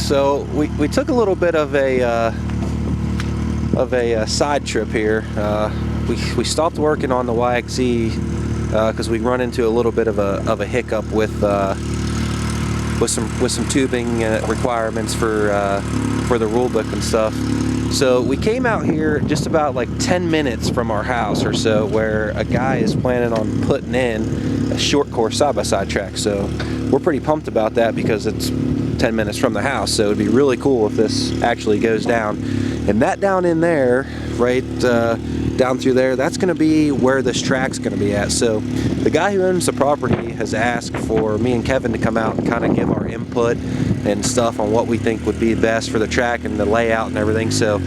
So we took a little bit of a side trip here. We stopped working on the YXZ because we run into a little bit of a hiccup with some tubing requirements for the rule book and stuff. So we came out here just about like 10 minutes from our house or so, where a guy is planning on putting in a short course side-by-side track. So we're pretty pumped about that because it's 10 minutes from the house. So it'd be really cool if this actually goes down. And that down in there, right down through there, that's going to be where this track's going to be at. So the guy who owns the property has asked for me and Kevin to come out and kind of give our input and stuff on what we think would be best for the track and the layout and everything. So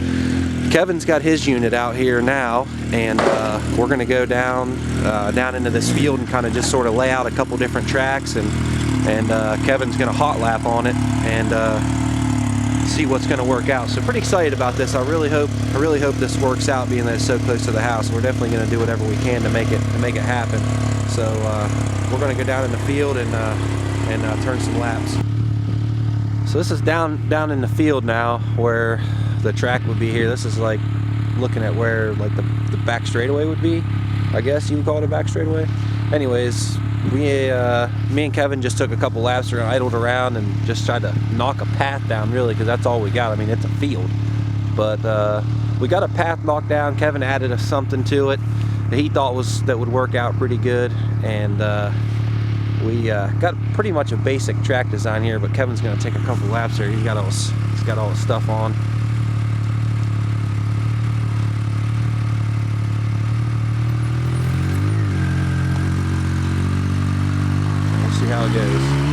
Kevin's got his unit out here now, and we're going to go down into this field and kind of just sort of lay out a couple different tracks, and Kevin's going to hot lap on it and see what's going to work out. So pretty excited about this. I really hope this works out, being that it's so close to the house. We're definitely going to do whatever we can to make it happen. So we're going to go down in the field and turn some laps. So this is down in the field now, where the track would be here. This is like looking at where like the back straightaway would be. I guess you would call it a back straightaway. Anyways, me and Kevin just took a couple laps around, idled around, and just tried to knock a path down, really, because that's all we got. I mean, it's a field, but we got a path knocked down. Kevin added something to it that he thought that would work out pretty good, and we got pretty much a basic track design here. But Kevin's going to take a couple laps here. He's got all his stuff on. See how it goes.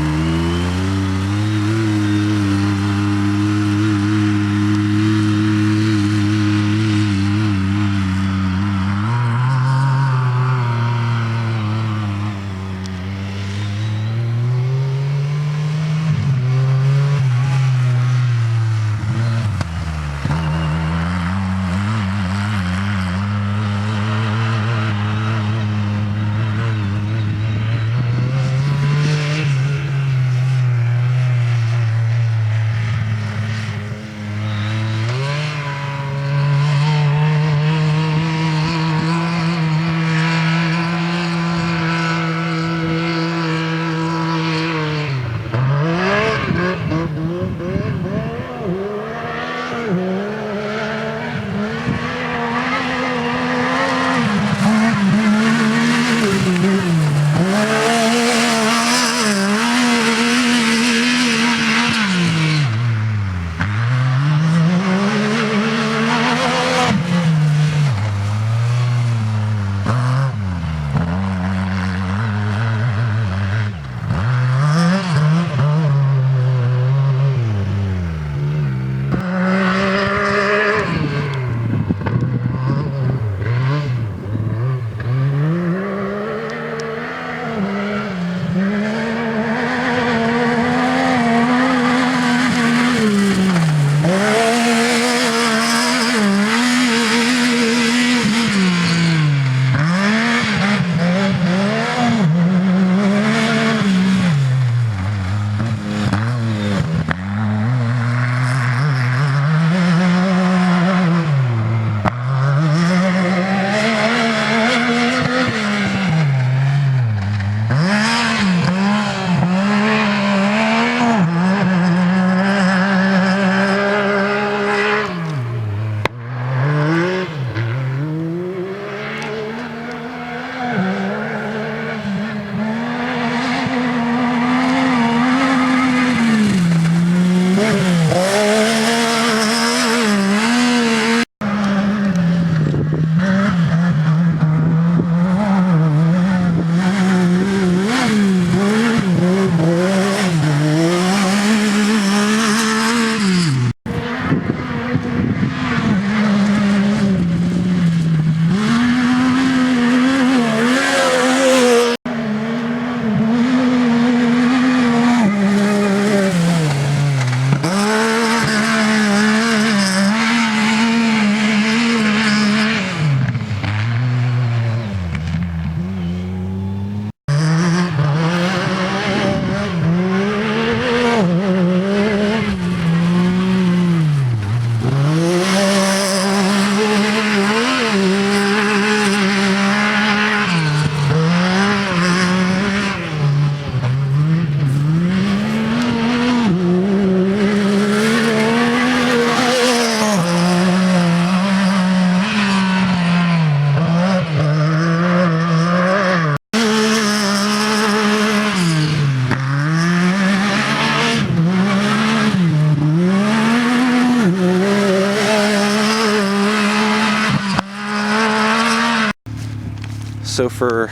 So for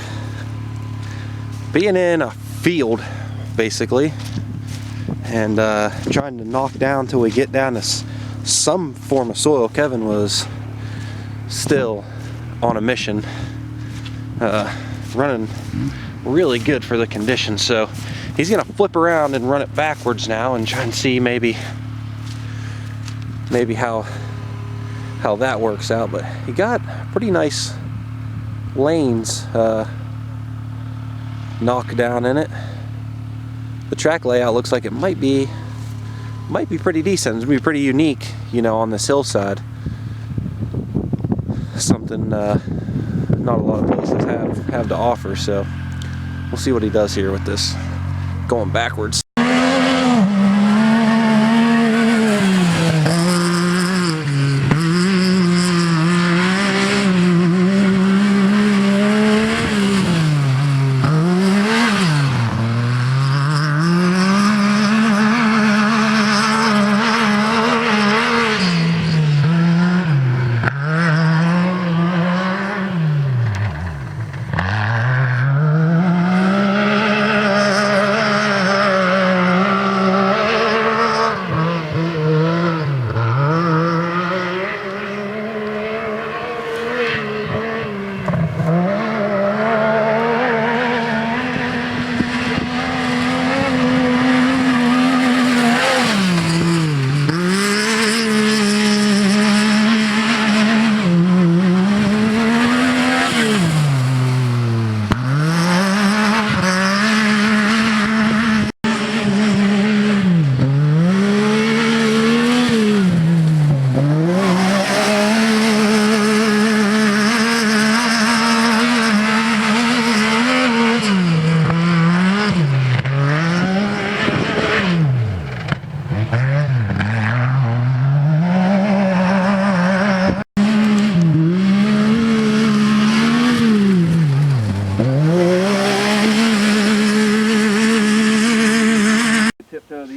being in a field, basically, and trying to knock down till we get down to some form of soil, Kevin was still on a mission, running really good for the conditions. So he's gonna flip around and run it backwards now and try and see maybe how that works out. But he got pretty nice lanes knocked down in it. The track layout looks like it might be pretty decent. It's gonna be pretty unique, you know, on this hillside. Something not a lot of places have to offer. So we'll see what he does here with this going backwards.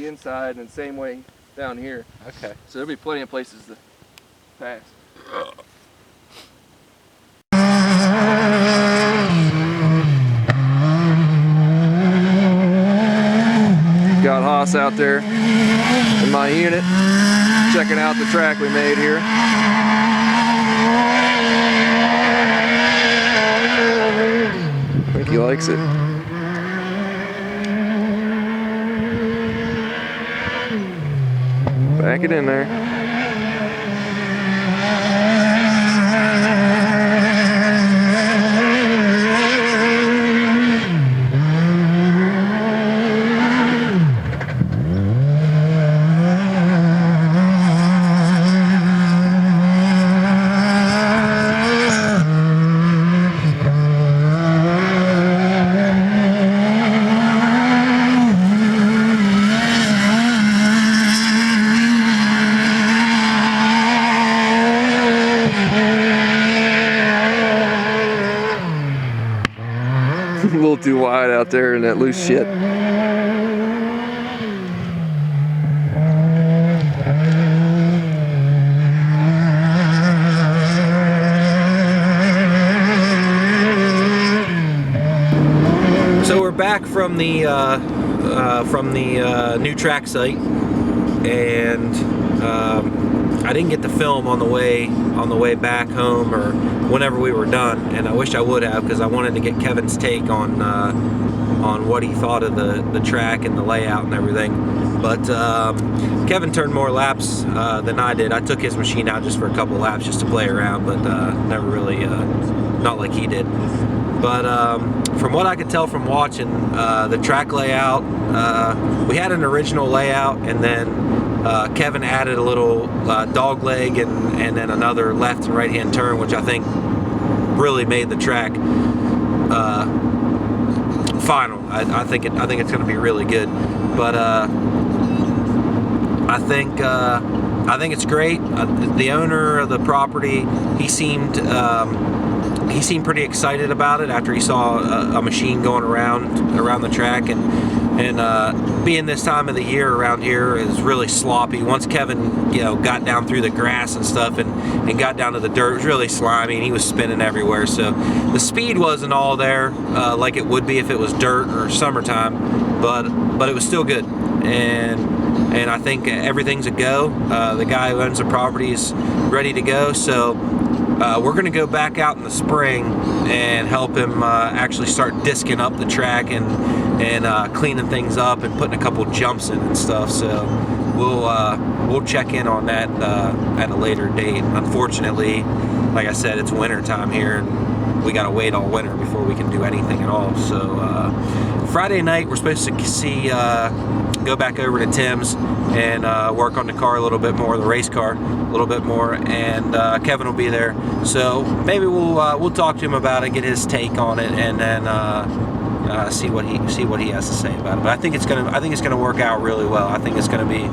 Inside and same way down here. Okay. So there'll be plenty of places to pass. Got Haas out there in my unit checking out the track we made here. I think he likes it. Back it in there. A little too wide out there in that loose shit. So we're back from the new track site, and I didn't get to film on the way back home or whenever we were done, and I wish I would have, because I wanted to get Kevin's take on what he thought of the track and the layout and everything. But Kevin turned more laps than I did. I took his machine out just for a couple laps just to play around, but never really, not like he did. But from what I could tell from watching the track layout, we had an original layout, and then Kevin added a little dog leg and then another left and right hand turn, which I think really made the track final. I think it's going to be really good. But I think it's great. The owner of the property, he seemed pretty excited about it after he saw a machine going around the track, and And being this time of the year around here is really sloppy. Once Kevin, got down through the grass and stuff and got down to the dirt, it was really slimy and he was spinning everywhere. So the speed wasn't all there like it would be if it was dirt or summertime, but it was still good. And I think everything's a go. The guy who owns the property is ready to go. So we're going to go back out in the spring and help him actually start disking up the track and cleaning things up and putting a couple jumps in and stuff. So we'll check in on that at a later date. Unfortunately, like I said, it's winter time here and we got to wait all winter before we can do anything at all. So Friday night we're supposed to go back over to Tim's and work on the car a little bit more, the race car a little bit more, and Kevin will be there. So maybe we'll talk to him about it, get his take on it, and then see what he has to say about it. But I think it's gonna work out really well. I think it's gonna be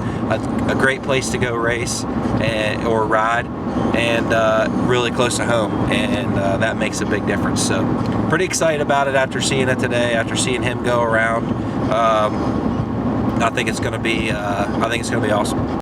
a great place to go race or ride, and really close to home, and that makes a big difference. So pretty excited about it after seeing it today, after seeing him go around. I think it's gonna be awesome.